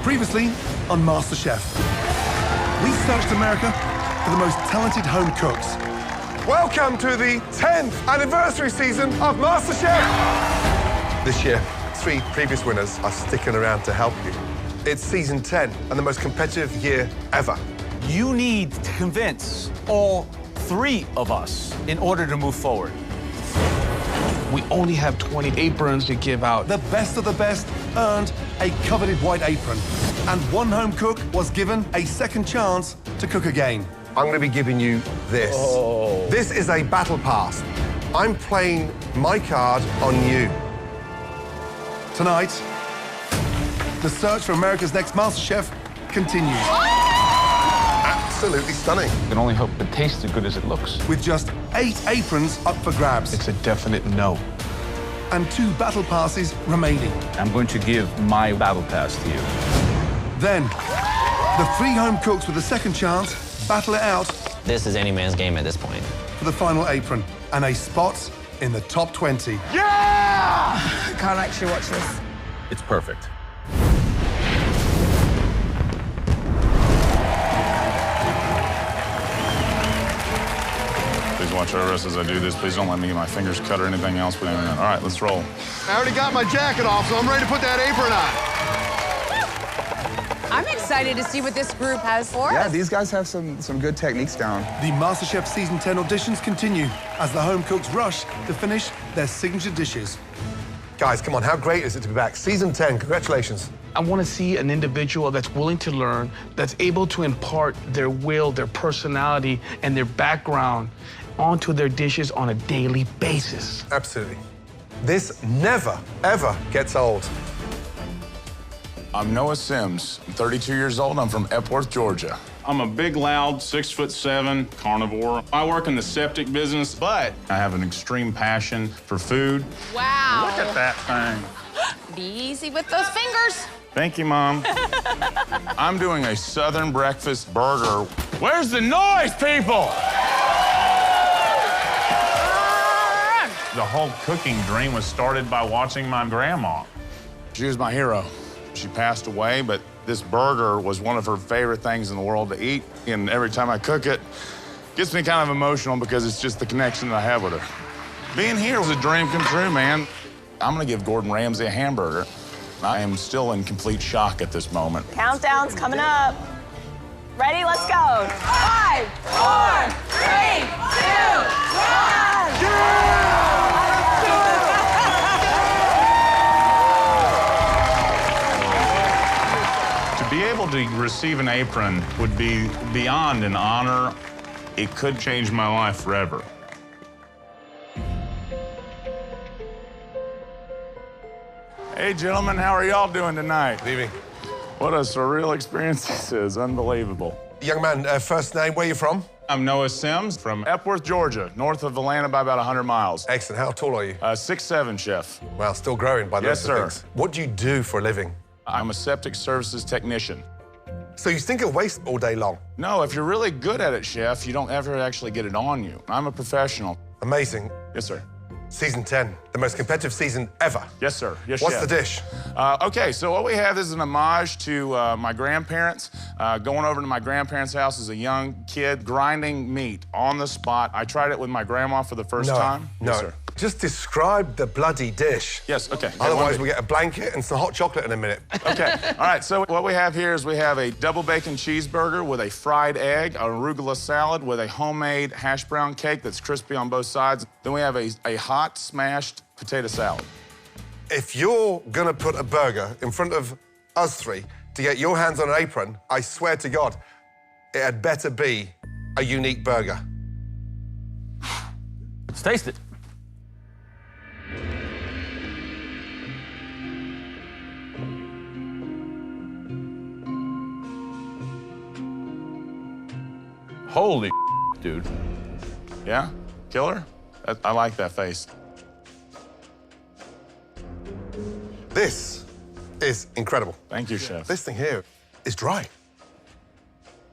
Previously on MasterChef, we searched America for the most talented home cooks. Welcome to the 10th anniversary season of MasterChef! This year, 3 previous winners are sticking around to help you. It's season 10 and the most competitive year ever. You need to convince all 3 of us in order to move forward. We only have 20 aprons to give out. The best of the best earned a coveted white apron, and one home cook was given a second chance to cook again. I'm going to be giving you this. Oh. This is a battle pass. I'm playing my card on you. Tonight, the search for America's next MasterChef continues. Absolutely stunning. You can only hope it tastes as good as it looks. With just 8 aprons up for grabs It's a definite no. and 2 battle passes remaining. I'm going to give my battle pass to you. Then, the 3 home cooks with a second chance battle it out This is any man's game at this point. for the final apron and a spot in the top 20. I can't actually watch this. It's perfect. Please watch over us as I do this. Please don't let me get my fingers cut or anything else. But all right, let's roll. I already got my jacket off, so I'm ready to put that apron on. I'm excited to see what this group has for Yeah, us. these guys have some good techniques down. The MasterChef Season 10 auditions continue as the home cooks rush to finish their signature dishes. Guys, come on, how great is it to be back? Season 10, congratulations. I want to see an individual that's willing to learn, that's able to impart their will, their personality, and their background onto their dishes on a daily basis. Absolutely. This never, ever gets old. I'm Noah Sims. I'm 32 years old. I'm from Epworth, Georgia. I'm a big, loud, 6'7" carnivore. I work in the septic business, but I have an extreme passion for food. Wow. Look at that thing. Be easy with those fingers. Thank you, Mom. I'm doing a Southern breakfast burger. Where's the noise, people? The whole cooking dream was started by watching my grandma. She was my hero. She passed away, but this burger was one of her favorite things in the world to eat. And every time I cook it, it gets me kind of emotional because it's just the connection that I have with her. Being here was a dream come true, man. I'm gonna give Gordon Ramsay a hamburger. I am still in complete shock at this moment. Countdown's coming up. Ready? Let's go. 5, 4, 3, 2, 1. To be able to receive an apron would be beyond an honor. It could change my life forever. Hey, gentlemen, how are y'all doing tonight? Good evening. What a surreal experience this is. Unbelievable. Young man, first name, where are you from? I'm Noah Sims from Epworth, Georgia, north of Atlanta by about 100 miles. Excellent. How tall are you? 6'7", chef. Well, still growing by the Yes, looks of sir. things. What do you do for a living? I'm a septic services technician. So you stink of waste all day long. No, if you're really good at it, chef, you don't ever actually get it on you. I'm a professional. Amazing. Yes, sir. Season 10, the most competitive season ever. Yes, sir. Yes, What's chef. the dish? Okay, so what we have is an homage to my grandparents. Going over to my grandparents' house as a young kid, grinding meat on the spot. I tried it with my grandma for the first time. No. Yes, sir. Just describe the bloody dish. Yes, okay. Otherwise, we get a blanket and some hot chocolate in a minute. Okay, all right, so what we have here is we have a double bacon cheeseburger with a fried egg, an arugula salad with a homemade hash brown cake that's crispy on both sides. Then we have a hot smashed potato salad. If you're gonna put a burger in front of us 3 to get your hands on an apron, I swear to God, it had better be a unique burger. Let's taste it. Holy dude. Yeah? Killer? I like that face. This is incredible. Thank you, chef. This thing here is dry.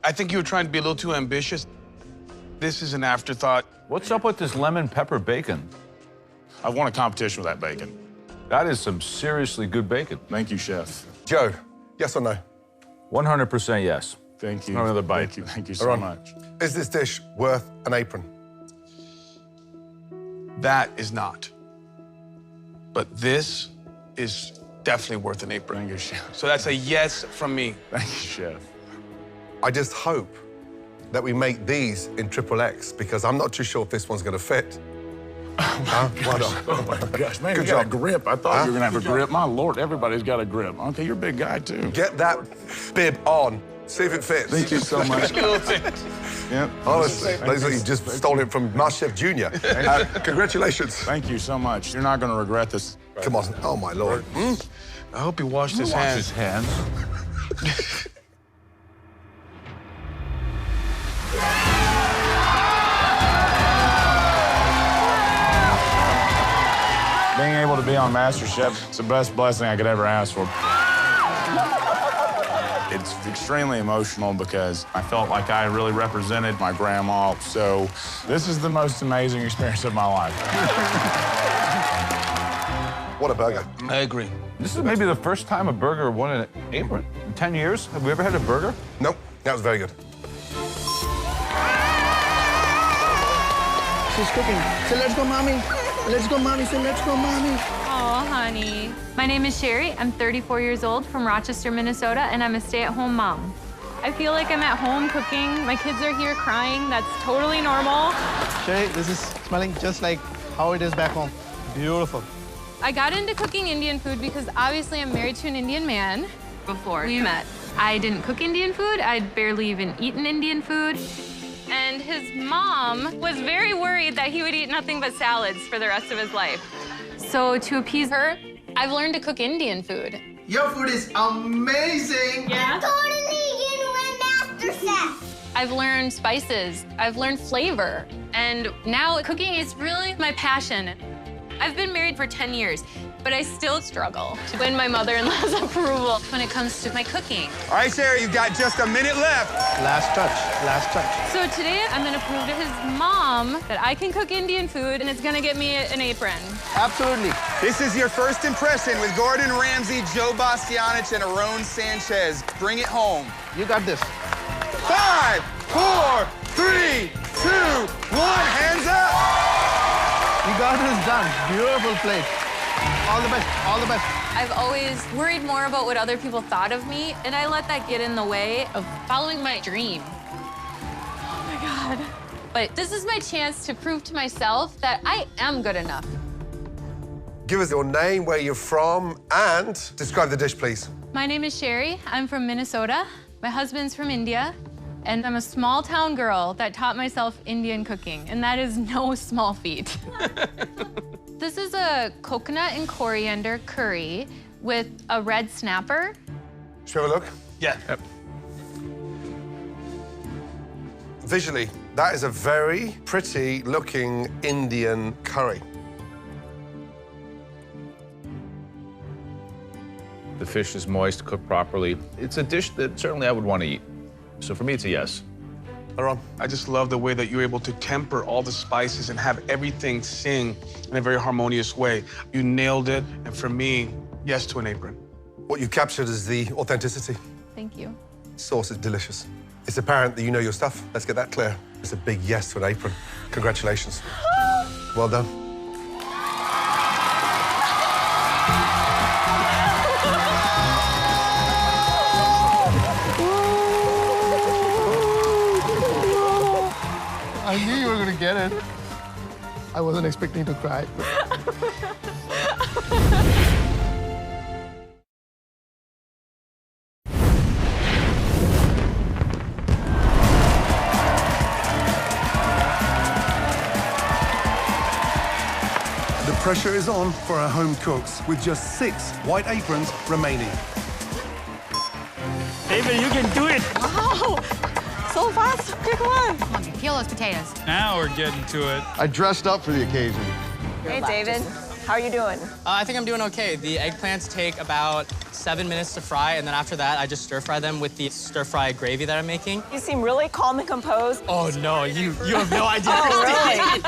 I think you were trying to be a little too ambitious. This is an afterthought. What's up with this lemon pepper bacon? I've won a competition with that bacon. That is some seriously good bacon. Thank you, chef. Joe, yes or no? 100% yes. Thank you. Another bite. Thank you so Aaron, much. is this dish worth an apron? That is not. But this is definitely worth an apron. Thank you, Chef. So that's a yes from me. Thank you, Chef. I just hope that we make these in XXX because I'm not too sure if this one's going to fit. Huh? Why not? Oh my gosh, man, Good you got a job. grip. I thought Huh? you were gonna have a grip. My Lord, everybody's got a grip. Okay, you're a big guy too. Get that bib on. See if it fits. Thank you so much. Yep. Honestly, looks like you just stole it from MasterChef Junior. Congratulations. Thank you so much. You're not gonna regret this. Come on. Oh, my Lord. I hope he washed his Wash hands. his hands. Being able to be on MasterChef, it's the best blessing I could ever ask for. It's extremely emotional because I felt like I really represented my grandma. So this is the most amazing experience of my life. What a burger. I agree. This is maybe the first time a burger won an apron in 10 years. Have we ever had a burger? Nope, that was very good. She's cooking. Say, let's go, mommy. Let's go, mommy. Say, let's go, mommy. Oh, honey. My name is Sherry. I'm 34 years old from Rochester, Minnesota, and I'm a stay-at-home mom. I feel like I'm at home cooking. My kids are here crying. That's totally normal. Sherry, this is smelling just like how it is back home. Beautiful. I got into cooking Indian food because obviously I'm married to an Indian man. Before we met, I didn't cook Indian food. I'd barely even eaten Indian food. And his mom was very worried that he would eat nothing but salads for the rest of his life. So to appease her, I've learned to cook Indian food. Your food is amazing. Yeah? Totally win MasterChef. I've learned spices. I've learned flavor. And now cooking is really my passion. I've been married for 10 years, but I still struggle to win my mother-in-law's approval when it comes to my cooking. All right, Sherry, you've got just a minute left. Last touch, last touch. So today, I'm gonna prove to his mom that I can cook Indian food, and it's gonna get me an apron. Absolutely. This is your first impression with Gordon Ramsay, Joe Bastianich, and Aaron Sanchez. Bring it home. You got this. 5, 4, 3, 2, 1. Hands up. You got this done. Beautiful plate. All the best, all the best. I've always worried more about what other people thought of me, and I let that get in the way of following my dream. Oh my God. But this is my chance to prove to myself that I am good enough. Give us your name, where you're from, and describe the dish, please. My name is Sherry. I'm from Minnesota. My husband's from India. And I'm a small town girl that taught myself Indian cooking, and that is no small feat. This is a coconut and coriander curry with a red snapper. Should we have a look? Yeah. Yep. Visually, that is a very pretty looking Indian curry. The fish is moist, cooked properly. It's a dish that certainly I would want to eat. So for me, it's a yes. Aaron? I just love the way that you're able to temper all the spices and have everything sing in a very harmonious way. You nailed it, and for me, yes to an apron. What you captured is the authenticity. Thank you. Sauce is delicious. It's apparent that you know your stuff. Let's get that clear. It's a big yes to an apron. Congratulations. Well done. I knew you were going to get it. I wasn't expecting to cry. The pressure is on for our home cooks with just 6 white aprons remaining. David, you can do it. Wow. So fast. Okay, come on. Come on, peel those potatoes. Now we're getting to it. I dressed up for the occasion. Hey, David. How are you doing? I think I'm doing okay. The eggplants take about 7 minutes to fry, and then after that, I just stir-fry them with the stir-fry gravy that I'm making. You seem really calm and composed. Oh, no, you have no idea. Oh, really?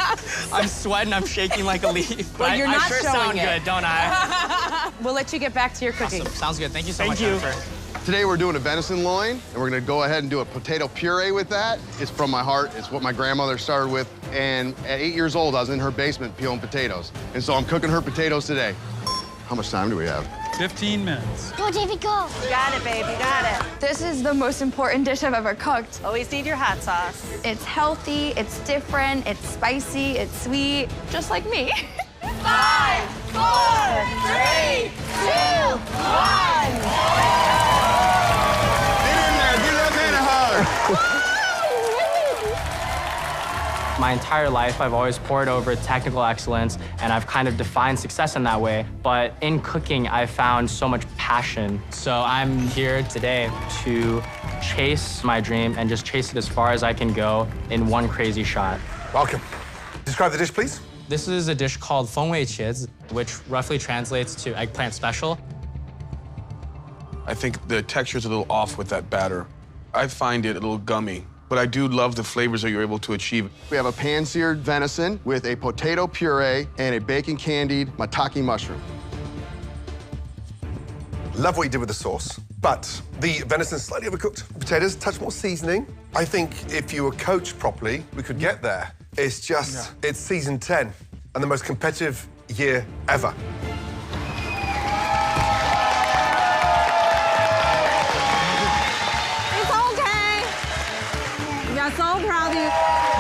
I'm sweating, I'm shaking like a leaf. Well, you're not I sure showing sound it. good, don't I? We'll let you get back to your cooking. Awesome. Sounds good. Thank you so much, Thank you. Jennifer. Today we're doing a venison loin, and we're gonna go ahead and do a potato puree with that. It's from my heart. It's what my grandmother started with. And at 8 years old, I was in her basement peeling potatoes. And so I'm cooking her potatoes today. How much time do we have? 15 minutes. Go, David, go. You got it, babe. You got it. This is the most important dish I've ever cooked. Always need your hot sauce. It's healthy, it's different, it's spicy, it's sweet, just like me. 5, 4, 3, 2, 1. My entire life, I've always poured over technical excellence, and I've kind of defined success in that way. But in cooking, I found so much passion. So I'm here today to chase my dream and just chase it as far as I can go in one crazy shot. Welcome. Describe the dish, please. This is a dish called Feng Wei Chiz, which roughly translates to eggplant special. I think the texture's a little off with that batter. I find it a little gummy, but I do love the flavors that you're able to achieve. We have a pan-seared venison with a potato puree and a bacon-candied maitake mushroom. Love what you did with the sauce, but the venison slightly overcooked. Potatoes, touch more seasoning. I think if you were coached properly, we could get there. It's just, it's season 10 and the most competitive year ever. So proud of you.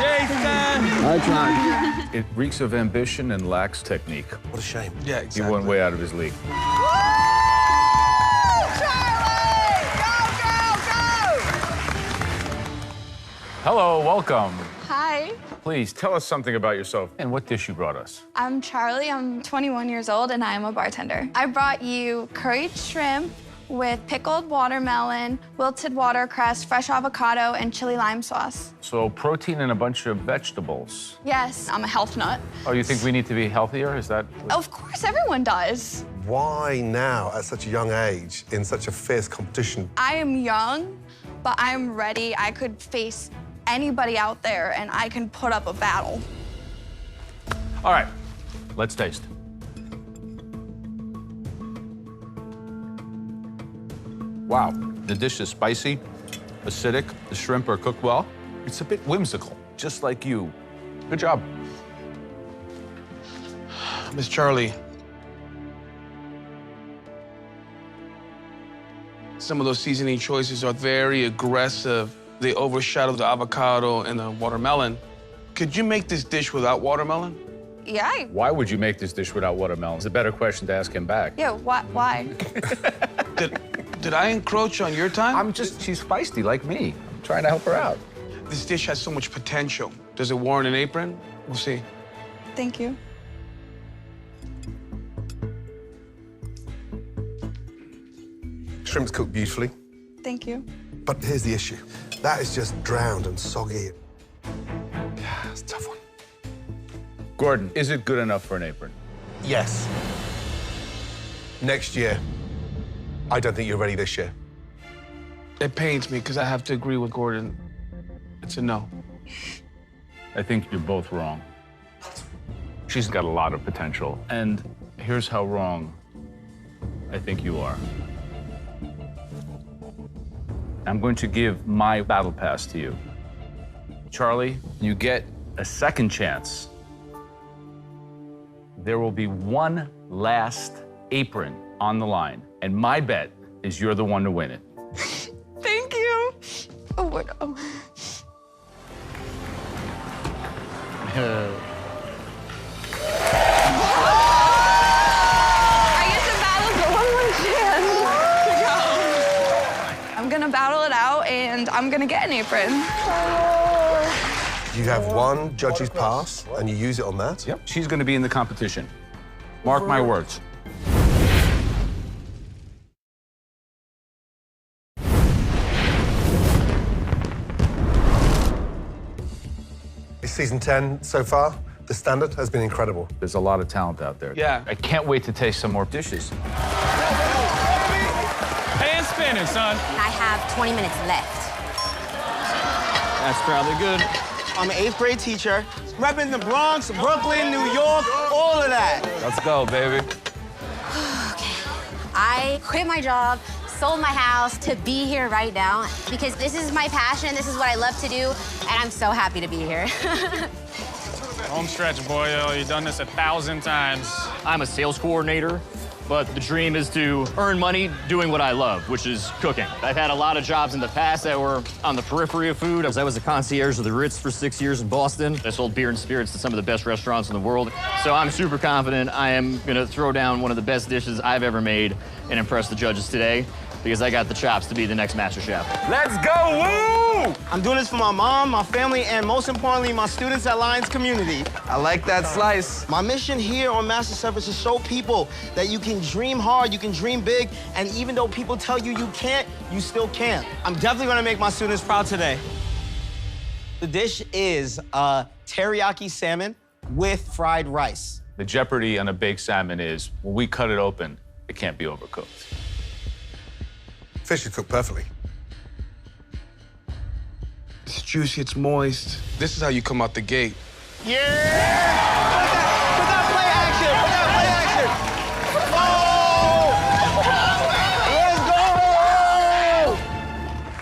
Jason! I tried. It reeks of ambition and lacks technique. What a shame. Yeah, exactly. He went way out of his league. Woo! Charlie! Go, go, go! Hello, welcome. Hi, Please tell us something about yourself and what dish you brought us. I'm Charlie. I'm 21 years old, and I am a bartender. I brought you curried shrimp with pickled watermelon, wilted watercress, fresh avocado, and chili lime sauce. So protein and a bunch of vegetables. Yes, I'm a health nut. Oh, you think we need to be healthier? Is that? Of course, everyone does. Why now, at such a young age, in such a fierce competition? I am young, but I'm ready. I could face anybody out there, and I can put up a battle. All right, let's taste. Wow, the dish is spicy, acidic. The shrimp are cooked well. It's a bit whimsical, just like you. Good job. Miss Charlie, some of those seasoning choices are very aggressive. They overshadow the avocado and the watermelon. Could you make this dish without watermelon? Yeah. Why would you make this dish without watermelon? It's a better question to ask him back. Yeah, why? Did I encroach on your time? She's feisty like me. I'm trying to help her out. This dish has so much potential. Does it warrant an apron? We'll see. Thank you. Shrimp's cooked beautifully. Thank you. But here's the issue. That is just drowned and soggy. Yeah, it's a tough one. Gordon, is it good enough for an apron? Yes. Next year. I don't think you're ready this year. It pains me because I have to agree with Gordon. It's a no. I think you're both wrong. She's got a lot of potential. And here's how wrong I think you are. I'm going to give my battle pass to you. Charlie, you get a second chance. There will be one last apron on the line, and my bet is you're the one to win it. Thank you. Oh, what? Oh. I get to battle for one more chance. I'm gonna battle it out, and I'm gonna get an apron. You have one judge's pass, and you use it on that? Yep, she's going to be in the competition. Mark my words. It's season 10 so far. The standard has been incredible. There's a lot of talent out there. Yeah. I can't wait to taste some more dishes. Pan spinning, son. I have 20 minutes left. That's probably good. I'm an 8th grade teacher, repping the Bronx, Brooklyn, New York, all of that. Let's go, baby. Okay. I quit my job, sold my house to be here right now because this is my passion, this is what I love to do, and I'm so happy to be here. Home stretch, boyo. You've done this 1,000 times. I'm a sales coordinator, but the dream is to earn money doing what I love, which is cooking. I've had a lot of jobs in the past that were on the periphery of food. I was a concierge of the Ritz for 6 years in Boston. I sold beer and spirits to some of the best restaurants in the world. So I'm super confident I am gonna throw down one of the best dishes I've ever made and impress the judges today because I got the chops to be the next MasterChef. Let's go, woo! I'm doing this for my mom, my family, and most importantly, my students at Lions community. I like that slice. My mission here on MasterChef is to show people that you can dream hard, you can dream big, and even though people tell you you can't, you still can. I'm definitely gonna make my students proud today. The dish is teriyaki salmon with fried rice. The jeopardy on a baked salmon is when we cut it open, it can't be overcooked. Fish is cooked perfectly. It's juicy, it's moist. This is how you come out the gate. Yeah! Put that play action! Put that play action! Oh! Let's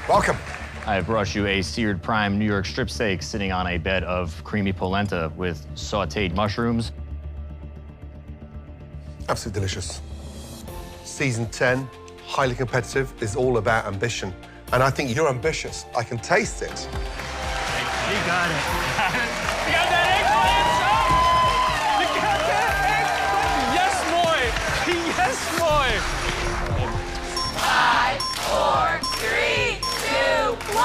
go! Welcome. I brought you a seared prime New York strip steak sitting on a bed of creamy polenta with sauteed mushrooms. Absolutely delicious. Season 10, highly competitive, is all about ambition. And I think you're ambitious. I can taste it. You got it. You got that eggplant, son! You got that eggplant! Yes, boy!5, 4, 3, 2, 1. 5,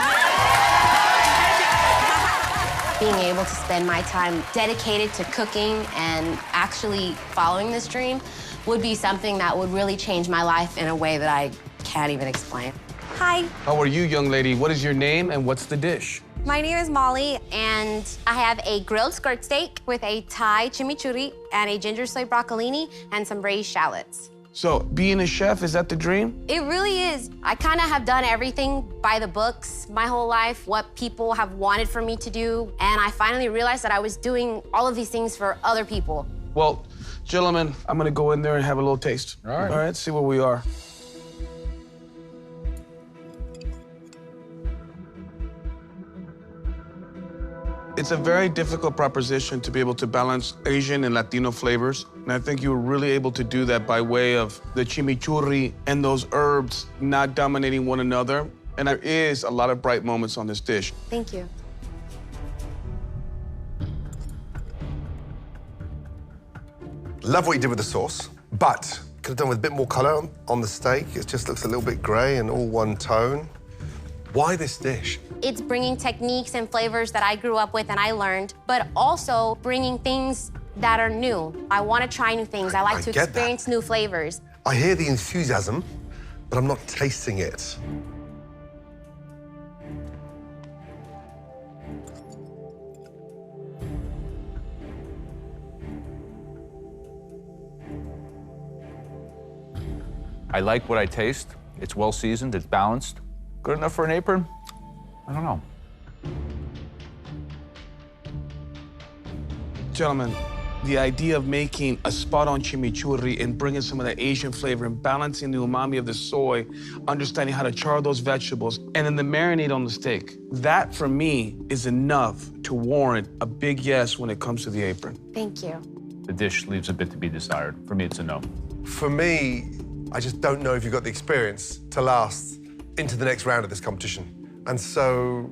4, 3, 2, 1. Being able to spend my time dedicated to cooking and actually following this dream would be something that would really change my life in a way that I can't even explain. Hi. How are you, young lady? What is your name and what's the dish? My name is Molly, and I have a grilled skirt steak with a Thai chimichurri and a ginger soy broccolini and some braised shallots. So, being a chef, is that the dream? It really is. I kind of have done everything by the books my whole life, what people have wanted for me to do, and I finally realized that I was doing all of these things for other people. Well, gentlemen, I'm gonna go in there and have a little taste. All right, see where we are. It's a very difficult proposition to be able to balance Asian and Latino flavors. And I think you were really able to do that by way of the chimichurri and those herbs not dominating one another. And there is a lot of bright moments on this dish. Thank you. Love what you did with the sauce, but could have done with a bit more color on the steak. It just looks a little bit gray and all one tone. Why this dish? It's bringing techniques and flavors that I grew up with and I learned, but also bringing things that are new. I want to try new things. I like to experience new flavors. I hear the enthusiasm, but I'm not tasting it. I like what I taste. It's well seasoned, it's balanced. Good enough for an apron? I don't know. Gentlemen, the idea of making a spot-on chimichurri and bringing some of that Asian flavor and balancing the umami of the soy, understanding how to char those vegetables, and then the marinade on the steak, that for me is enough to warrant a big yes when it comes to the apron. Thank you. The dish leaves a bit to be desired. For me, it's a no. For me, I just don't know if you've got the experience to last into the next round of this competition. And so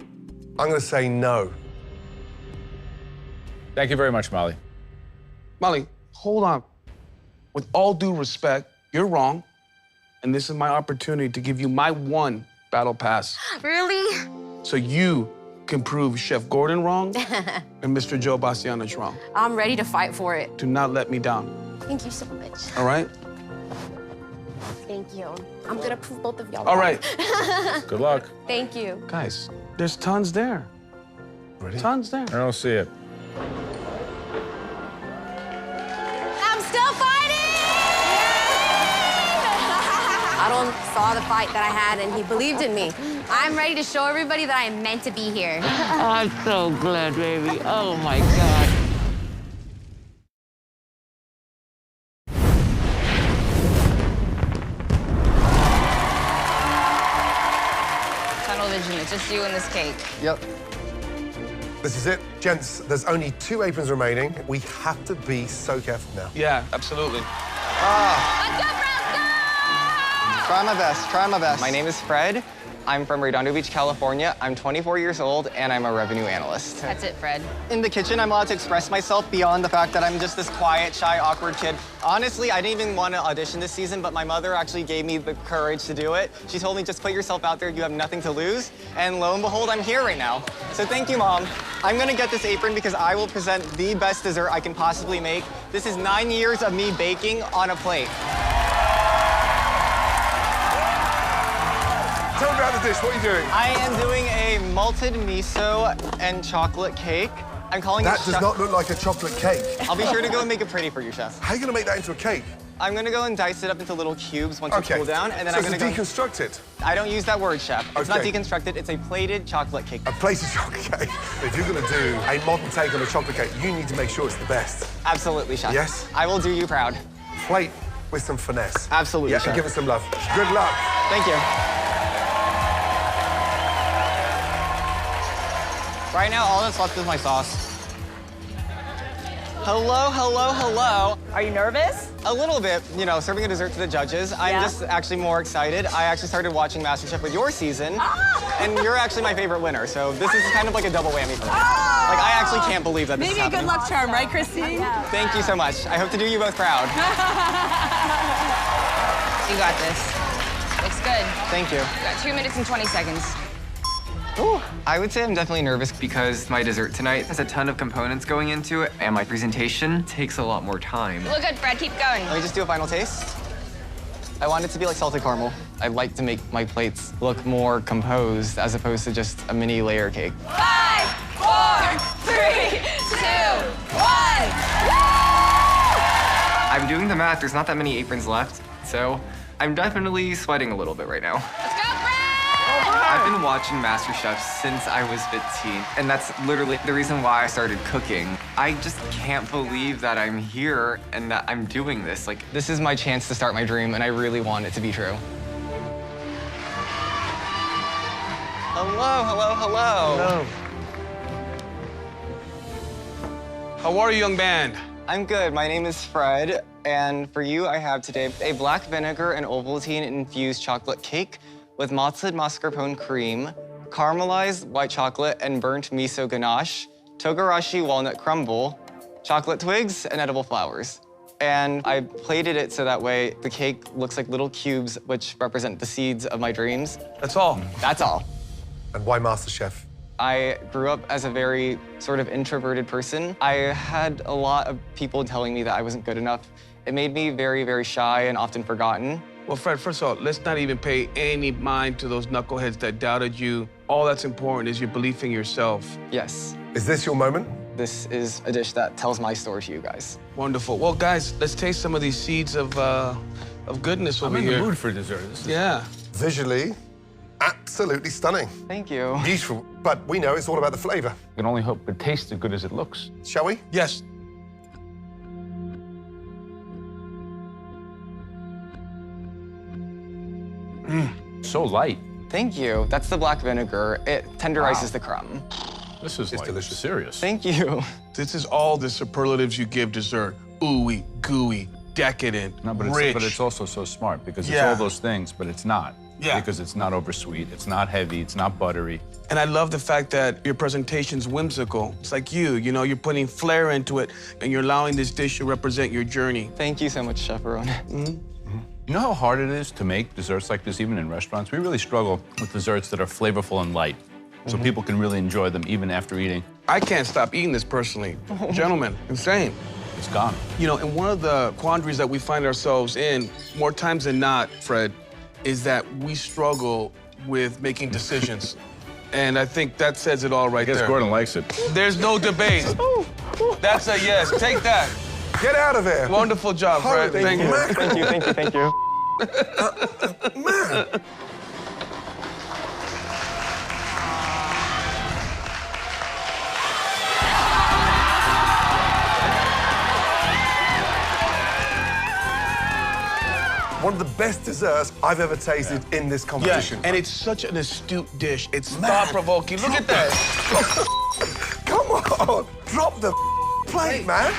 I'm going to say no. Thank you very much, Molly. Molly, hold on. With all due respect, you're wrong. And this is my opportunity to give you my one battle pass. Really? So you can prove Chef Gordon wrong and Mr. Joe Bastianich wrong. I'm ready to fight for it. Do not let me down. Thank you so much. All right? Thank you. I'm gonna prove both of y'all All wrong. right. Good luck. Thank you. Guys, there's tons there. Ready? Tons there. I don't see it. I'm still fighting! Adon saw the fight that I had and he believed in me. I'm ready to show everybody that I'm meant to be here. I'm so glad, baby. Oh my God. it's just you and this cake. Yep. This is it. Gents, there's only 2 aprons remaining. We have to be so careful now. Yeah, absolutely. Try my best, try my best. My name is Fred. I'm from Redondo Beach, California. I'm 24 years old, and I'm a revenue analyst. That's it, Fred. In the kitchen, I'm allowed to express myself beyond the fact that I'm just this quiet, shy, awkward kid. Honestly, I didn't even want to audition this season, but my mother actually gave me the courage to do it. She told me, just put yourself out there, you have nothing to lose. And lo and behold, I'm here right now. So thank you, Mom. I'm gonna get this apron because I will present the best dessert I can possibly make. This is 9 years of me baking on a plate. Tell me about the dish. What are you doing? I am doing a malted miso and chocolate cake. I'm calling That it... does not look like a chocolate cake. I'll be sure to go and make it pretty for you, Chef. How are you going to make that into a cake? I'm going to go and dice it up into little cubes once you cool down, and then I'm going to deconstruct it? I don't use that word, Chef. It's not Okay. deconstructed. It's a plated chocolate cake. A plated chocolate cake. If you're going to do a modern take on a chocolate cake, you need to make sure it's the best. Absolutely, Chef. Yes? I will do you proud. Plate with some finesse. Absolutely, Yeah, Chef. and give us some love. Good luck. Thank you. Right now, all that's left is my sauce. Hello, hello, hello. Are you nervous? A little bit, you know, serving a dessert to the judges. I'm just actually more excited. I actually started watching MasterChef with your season, and you're actually my favorite winner, so this is kind of like a double whammy for me. Like, I actually can't believe that this is Maybe a good happening. luck charm, right, Christine? Thank you so much. I hope to do you both proud. You got this. Looks good. Thank you. You got 2 minutes and 20 seconds. Ooh. I would say I'm definitely nervous because my dessert tonight has a ton of components going into it, and my presentation takes a lot more time. Look good, Fred. Keep going. Let me just do a final taste. I want it to be like salted caramel. I like to make my plates look more composed as opposed to just a mini layer cake. 5, 4, 3, 2, 1. I'm doing the math. There's not that many aprons left, so I'm definitely sweating a little bit right now. Let's go, Fred! I've been watching MasterChef since I was 15, and that's literally the reason why I started cooking. I just can't believe that I'm here and that I'm doing this. Like, This is my chance to start my dream, and I really want it to be true. Hello, hello, hello. Hello. How are you, young man? I'm good. My name is Fred, and for you, I have today a black vinegar and Ovaltine-infused chocolate cake with malted mascarpone cream, caramelized white chocolate and burnt miso ganache, togarashi walnut crumble, chocolate twigs, and edible flowers. And I plated it so that way the cake looks like little cubes, which represent the seeds of my dreams. That's all. That's all. And why MasterChef? I grew up as a very sort of introverted person. I had a lot of people telling me that I wasn't good enough. It made me very, very shy and often forgotten. Well, Fred, first of all, let's not even pay any mind to those knuckleheads that doubted you. All that's important is your belief in yourself. Yes. Is this your moment? This is a dish that tells my story to you guys. Wonderful. Well, guys, let's taste some of these seeds of goodness over I'm here. in the mood for dessert. This is... Yeah. Visually, absolutely stunning. Thank you. Beautiful. But we know it's all about the flavor. You can only hope it tastes as good as it looks. Shall we? Yes. So light. Thank you. That's the black vinegar. It tenderizes the crumb. This is delicious. Serious. Thank you. This is all the superlatives you give dessert. Ooey, gooey, decadent, No, but rich. it's also so smart because it's Yeah. all those things, but it's not. Yeah. Because it's not oversweet, it's not heavy, it's not buttery. And I love the fact that your presentation's whimsical. It's like you know, you're putting flair into it and you're allowing this dish to represent your journey. Thank you so much, Chef Barone. You know how hard it is to make desserts like this, even in restaurants? We really struggle with desserts that are flavorful and light, so people can really enjoy them even after eating. I can't stop eating this personally. Gentlemen, insane. It's gone. You know, and one of the quandaries that we find ourselves in, more times than not, Fred, is that we struggle with making decisions. And I think that says it all right there. I guess Gordon likes it. There's no debate. That's a yes. Take that. Get out of here. Wonderful job, Fred. Holy Thank you. Thank you, thank you, thank you. Man. one of the best desserts I've ever tasted in this competition. Yeah, and it's such an astute dish. It's thought-provoking. Look at that. Come on, drop the plate, man.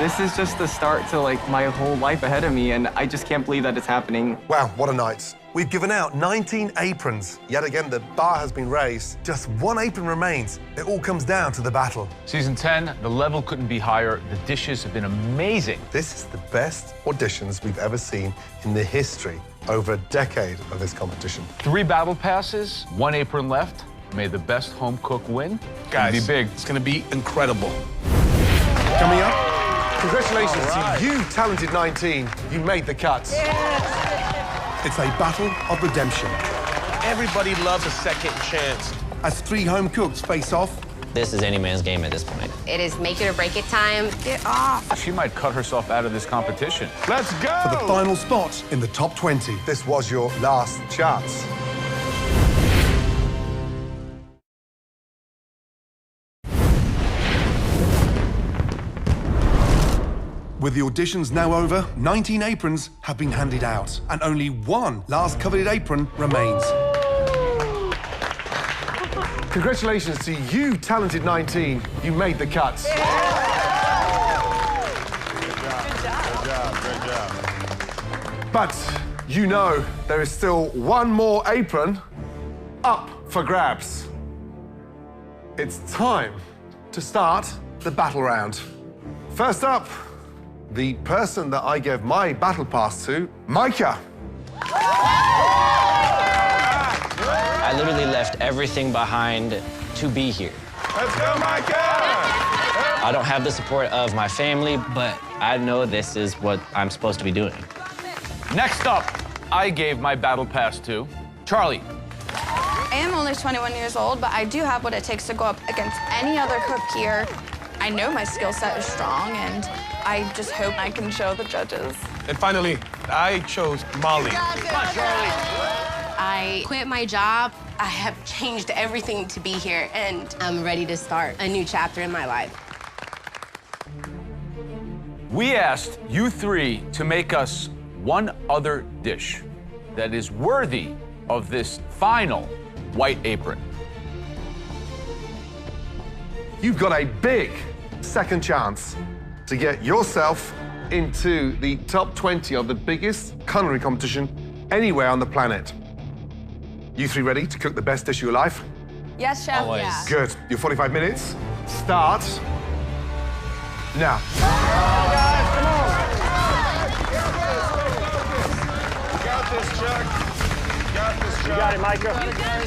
This is just the start to like my whole life ahead of me, and I just can't believe that it's happening. Wow, what a night. We've given out 19 aprons. Yet again, the bar has been raised. Just one apron remains. It all comes down to the battle. Season 10, the level couldn't be higher. The dishes have been amazing. This is the best auditions we've ever seen in the history over a decade of this competition. 3 battle passes, 1 apron left. May the best home cook win. Guys, be big. It's gonna be incredible. Coming up, congratulations to you, talented 19. You made the cuts. It's a battle of redemption. Everybody loves a second chance. As 3 home cooks face off, This is any man's game at this point. It is make it or break it time. Get off. She might cut herself out of this competition. Let's go! for the final spot in the top 20. This was your last chance. With the auditions now over, 19 aprons have been handed out, and only 1 last coveted apron remains. Congratulations to you, talented 19. You made the cuts. Good job. But you know there is still 1 more apron up for grabs. It's time to start the battle round. First up, the person that I gave my battle pass to, Micah. I literally left everything behind to be here. Let's go, Micah! I don't have the support of my family, but I know this is what I'm supposed to be doing. Next up, I gave my battle pass to Charlie. I am only 21 years old, but I do have what it takes to go up against any other cook here. I know my skill set is strong, and I just hope I can show the judges. And finally, I chose Molly. I quit my job. I have changed everything to be here, and I'm ready to start a new chapter in my life. We asked you 3 to make us 1 other dish that is worthy of this final white apron. You've got a big second chance to get yourself into the top 20 of the biggest culinary competition anywhere on the planet. You 3 ready to cook the best dish of your life? Yes, Chef. Always. Yeah. Good. Your 45 minutes start now. Got this, Chuck. Got this, Chuck. You got it, Micah.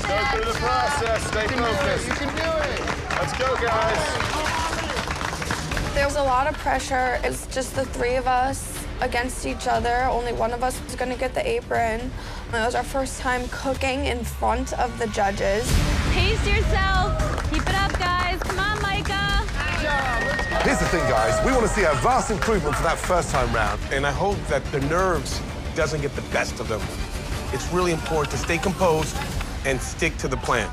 Go through the process. Stay focused. You can do it. Let's go, guys. There was a lot of pressure. It's just the 3 of us against each other. Only one of us was gonna get the apron. It was our first time cooking in front of the judges. Pace yourself. Keep it up, guys. Come on, Micah. Here's the thing, guys. We want to see a vast improvement for that first time round. And I hope that the nerves doesn't get the best of them. It's really important to stay composed and stick to the plan.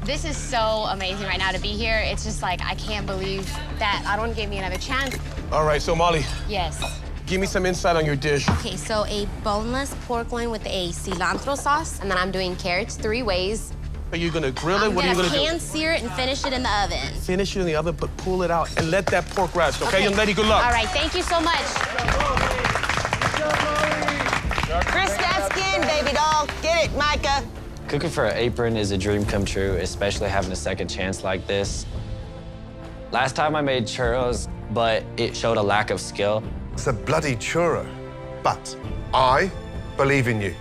This is so amazing right now to be here. It's just like, I can't believe that Aaron gave me another chance. All right, so Molly, Yes. give me some insight on your dish. Okay, so a boneless pork loin with a cilantro sauce, and then I'm doing carrots 3 ways. Are you gonna grill it? I'm What are you gonna gonna do? hand sear it and finish it in the oven. Finish it in the oven, but pull it out and let that pork rest, okay? Young lady, good luck. All right, thank you so much. Crisp that skin, baby doll. Get it, Micah. Cooking for an apron is a dream come true, especially having a second chance like this. Last time I made churros, but it showed a lack of skill. It's a bloody churro, but I believe in you.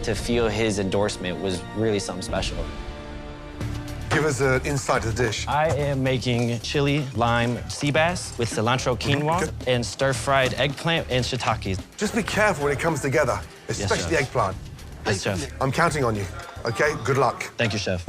To feel his endorsement was really something special. Give us an insight to the dish. I am making chili lime sea bass with cilantro quinoa and stir-fried eggplant and shiitakes. Just be careful when it comes together, especially Chef. the eggplant. Yes, Chef. I'm counting on you, okay? Good luck. Thank you, Chef.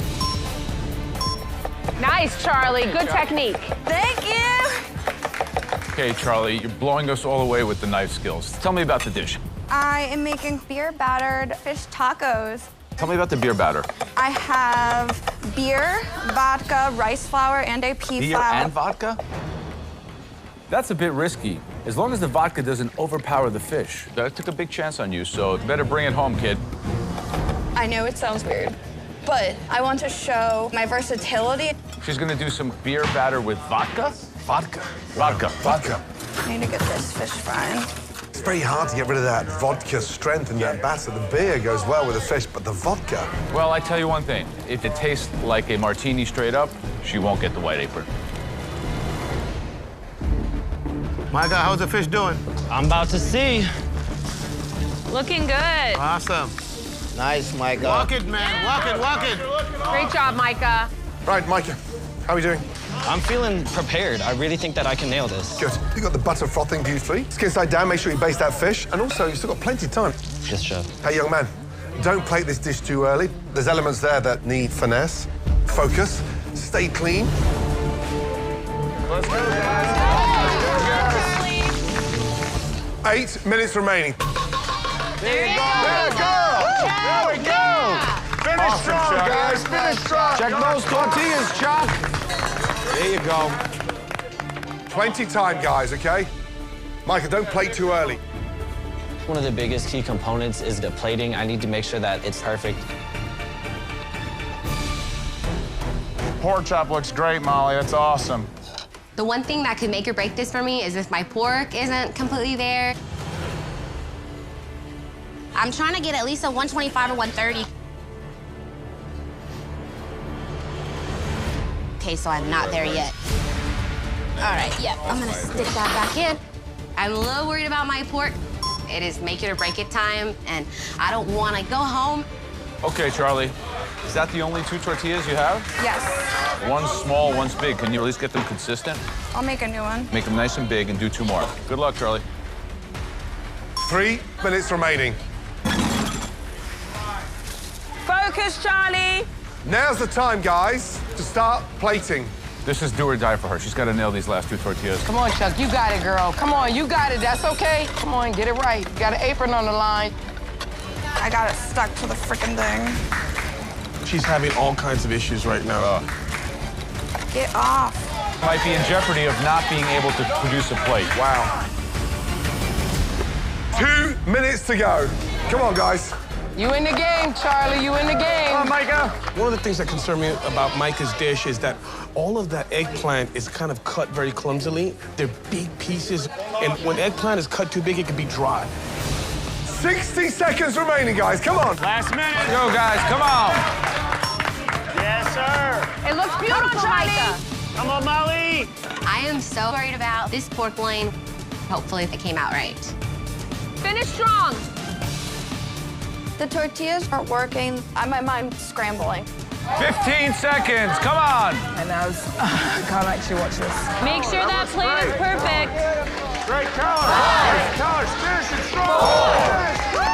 Nice, Charlie. Good technique. Thank you. Okay, Charlie, you're blowing us all away with the knife skills. Tell me about the dish. I am making beer-battered fish tacos. Tell me about the beer batter. I have beer, vodka, rice flour, and a pea Beer flour. and vodka? That's a bit risky, as long as the vodka doesn't overpower the fish. I took a big chance on you, so you better bring it home, kid. I know it sounds weird, but I want to show my versatility. She's gonna do some beer batter with vodka? Vodka. Vodka. Vodka. I need to get this fish frying. It's very hard to get rid of that vodka strength in that batter. The beer goes well with the fish, but the vodka. Well, I tell you one thing. If it tastes like a martini straight up, she won't get the white apron. Micah, how's the fish doing? I'm about to see. Looking good. Awesome. Nice, Micah. Walk it, man. Walk it, walk it. Great job, Micah. Right, Micah, how are we doing? I'm feeling prepared. I really think that I can nail this. Good. You got the butter frothing beautifully. Skin side down, make sure you baste that fish. And also, you've still got plenty of time. Yes, chef. Hey, young man, don't plate this dish too early. There's elements there that need finesse. Focus, stay clean. Let's go, guys. 8 minutes remaining. There you go. There we go. There we go. Finish Awesome, strong, Chuck. guys. Finish strong. Check those tortillas, Chuck. There you go. Plenty time, guys, okay? Micah, don't plate too early. One of the biggest key components is the plating. I need to make sure that it's perfect. Pork chop looks great, Molly. That's awesome. The one thing that could make or break this for me is if my pork isn't completely there. I'm trying to get at least a 125 or 130. Okay, so I'm not there yet. All right, yep, I'm gonna stick that back in. I'm a little worried about my pork. It is make it or break it time, and I don't wanna go home. Okay, Charlie. Is that the only 2 tortillas you have? Yes. One's small, one's big. Can you at least get them consistent? I'll make a new one. Make them nice and big and do 2 more. Good luck, Charlie. 3 minutes remaining. Focus, Charlie. Now's the time, guys, to start plating. This is do or die for her. She's got to nail these last 2 tortillas. Come on, Chuck. You got it, girl. Come on, you got it. That's okay. Come on, get it right. You got an apron on the line. I got it stuck to the frickin' thing. She's having all kinds of issues right now. Get off. Might be in jeopardy of not being able to produce a plate. Wow. 2 minutes to go. Come on, guys. You in the game, Charlie. You in the game. Come on, Micah. One of the things that concern me about Micah's dish is that all of that eggplant is kind of cut very clumsily. They're big pieces, and when eggplant is cut too big, it can be dry. 60 seconds remaining, guys. Come on. Last minute. Go, guys. Come on. Yes, sir. It looks beautiful, Micah. Come on, Molly. I am so worried about this pork loin. Hopefully it came out right. Finish strong. The tortillas aren't working. My mind's scrambling. 15 seconds. Come on. And I can't actually watch this. Make sure that plate is perfect. Great colors. Great colors. Finish it strong. 4,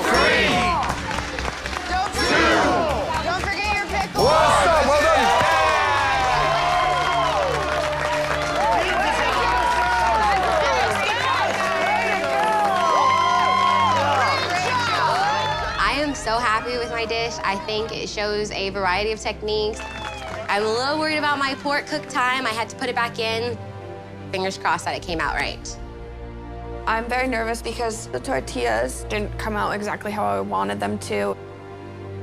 3, 2, Don't forget your pickles. well done. Well done. I am so happy with my dish. I think it shows a variety of techniques. I'm a little worried about my pork cook time. I had to put it back in. Fingers crossed that it came out right. I'm very nervous because the tortillas didn't come out exactly how I wanted them to.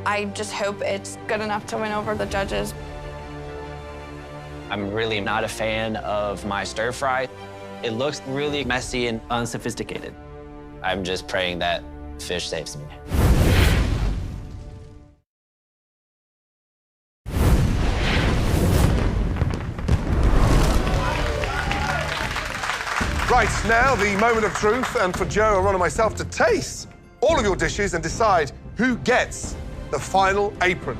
I just hope it's good enough to win over the judges. I'm really not a fan of my stir fry. It looks really messy and unsophisticated. I'm just praying that fish saves me. Right, now the moment of truth, and for Joe, Ron, and myself to taste all of your dishes and decide who gets the final apron.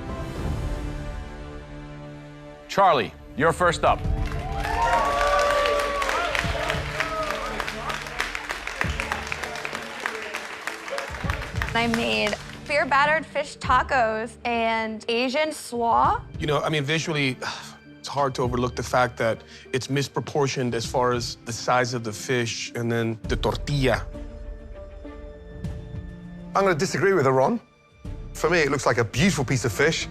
Charlie, you're first up. I made beer battered fish tacos and Asian slaw. You know, I mean, visually, it's hard to overlook the fact that it's misproportioned as far as the size of the fish and then the tortilla. I'm going to disagree with her, Ron. For me, it looks like a beautiful piece of fish.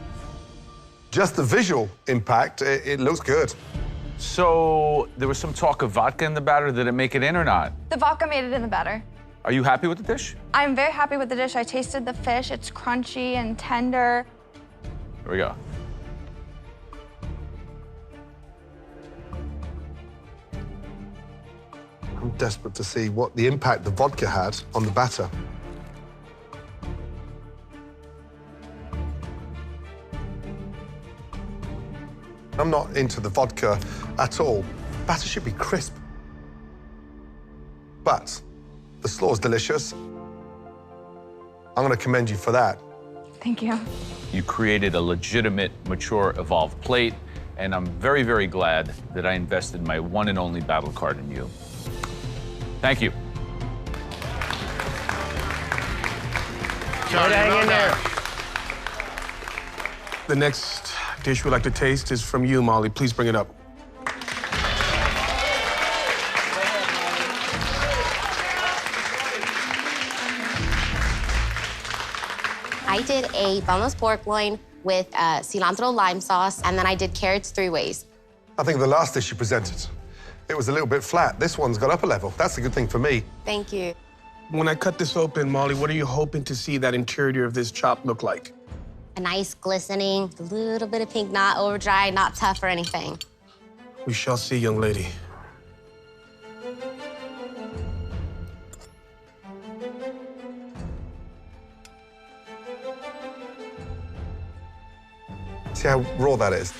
Just the visual impact, it looks good. So there was some talk of vodka in the batter. Did it make it in or not? The vodka made it in the batter. Are you happy with the dish? I'm very happy with the dish. I tasted the fish. It's crunchy and tender. Here we go. I'm desperate to see what the impact the vodka had on the batter. I'm not into the vodka at all. Batter should be crisp. But the slaw is delicious. I'm going to commend you for that. Thank you. You created a legitimate, mature, evolved plate, and I'm very, very glad that I invested my one and only battle card in you. Thank you. Charlie, hang in there. The next dish we'd like to taste is from you, Molly. Please bring it up. I did a boneless pork loin with cilantro lime sauce, and then I did carrots 3 ways. I think the last dish you presented, it was a little bit flat. This one's got up a level. That's a good thing for me. Thank you. When I cut this open, Molly, what are you hoping to see that interior of this chop look like? A nice glistening, a little bit of pink, not over dry, not tough or anything. We shall see, young lady. See how raw that is?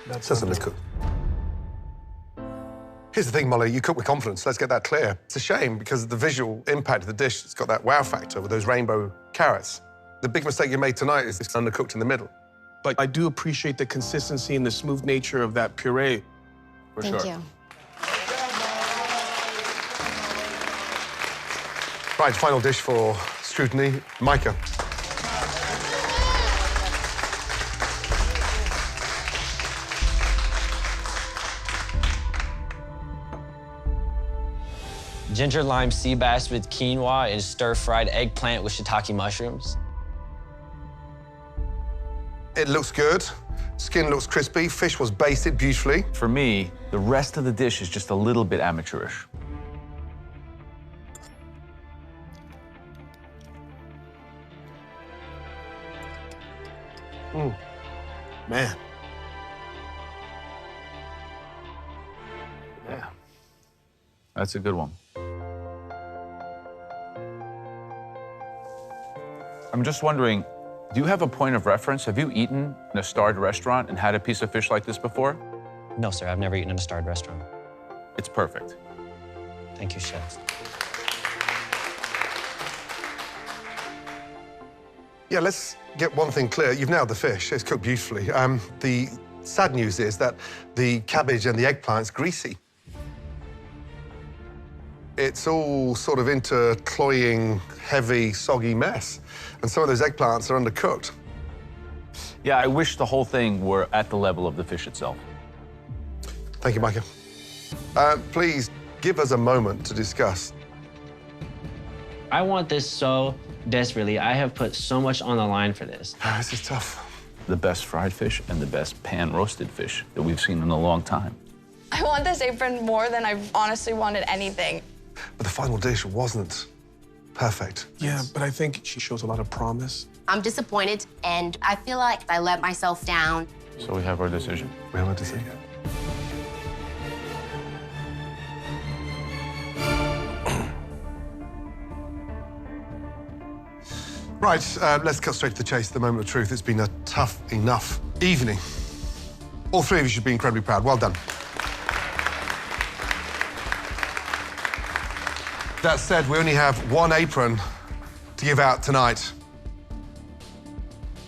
That doesn't cook. Here's the thing, Molly, you cook with confidence. Let's get that clear. It's a shame because of the visual impact of the dish. It's got that wow factor with those rainbow carrots. The big mistake you made tonight is it's undercooked in the middle. But I do appreciate the consistency and the smooth nature of that puree. For Thank sure. you. Right, final dish for scrutiny. Micah. Ginger lime sea bass with quinoa and stir-fried eggplant with shiitake mushrooms. It looks good. Skin looks crispy. Fish was basted beautifully. For me, the rest of the dish is just a little bit amateurish. Man. Yeah. That's a good one. I'm just wondering, do you have a point of reference? Have you eaten in a starred restaurant and had a piece of fish like this before? No, sir, I've never eaten in a starred restaurant. It's perfect. Thank you, chef. Yeah, let's get one thing clear. You've nailed the fish. It's cooked beautifully. The sad news is that the cabbage and the eggplant's greasy. It's all sort of intercloying, heavy, soggy mess. And some of those eggplants are undercooked. Yeah, I wish the whole thing were at the level of the fish itself. Thank you, Micah. Please give us a moment to discuss. I want this so desperately. I have put so much on the line for this. This is tough. The best fried fish and the best pan-roasted fish that we've seen in a long time. I want this apron more than I've honestly wanted anything. But the final dish wasn't perfect. Yeah, but I think she shows a lot of promise. I'm disappointed, and I feel like I let myself down. So we have our decision. We have our decision. Right, let's cut straight to the chase, the moment of truth. It's been a tough enough evening. All three of you should be incredibly proud. Well done. That said, we only have one apron to give out tonight.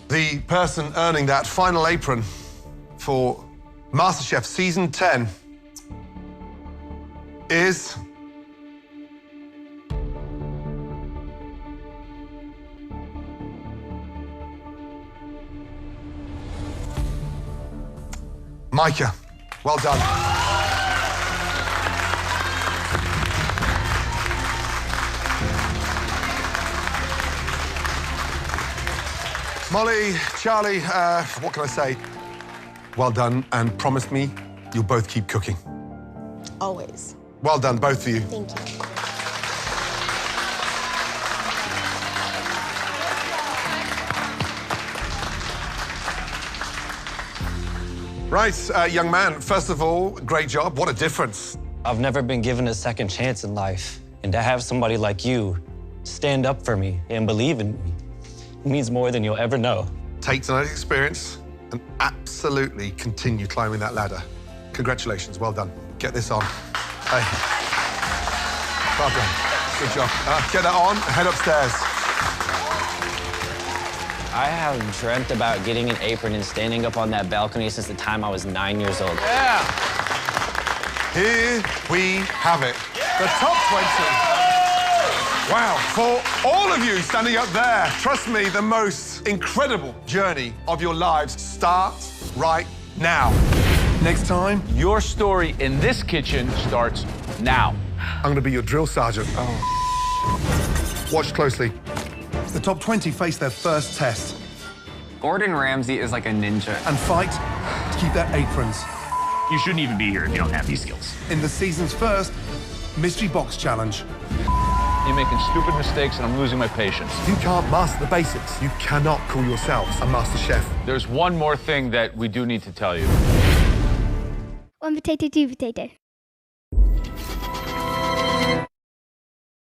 The person earning that final apron for MasterChef Season 10 is... Micah. Well done. Molly, Charlie, what can I say? Well done, and promise me you'll both keep cooking. Always. Well done, both of you. Thank you. Right, young man, first of all, great job. What a difference. I've never been given a second chance in life. And to have somebody like you stand up for me and believe in me means more than you'll ever know. Take tonight's experience and absolutely continue climbing that ladder. Congratulations, well done. Get this on. Hey. Well done. Good job. Get that on, head upstairs. I have dreamt about getting an apron and standing up on that balcony since the time I was 9 years old. Yeah. Here we have it. The top 20. Wow, for all of you standing up there, trust me, the most incredible journey of your lives starts right now. Next time, your story in this kitchen starts now. I'm going to be your drill sergeant. Oh. Watch closely. The top 20 face their first test. Gordon Ramsay is like a ninja. And fight to keep their aprons. You shouldn't even be here if you don't have these skills. In the season's first Mystery Box Challenge. You're making stupid mistakes and I'm losing my patience. If you can't master the basics, you cannot call yourselves a master chef. There's one more thing that we do need to tell you. One potato, two potato.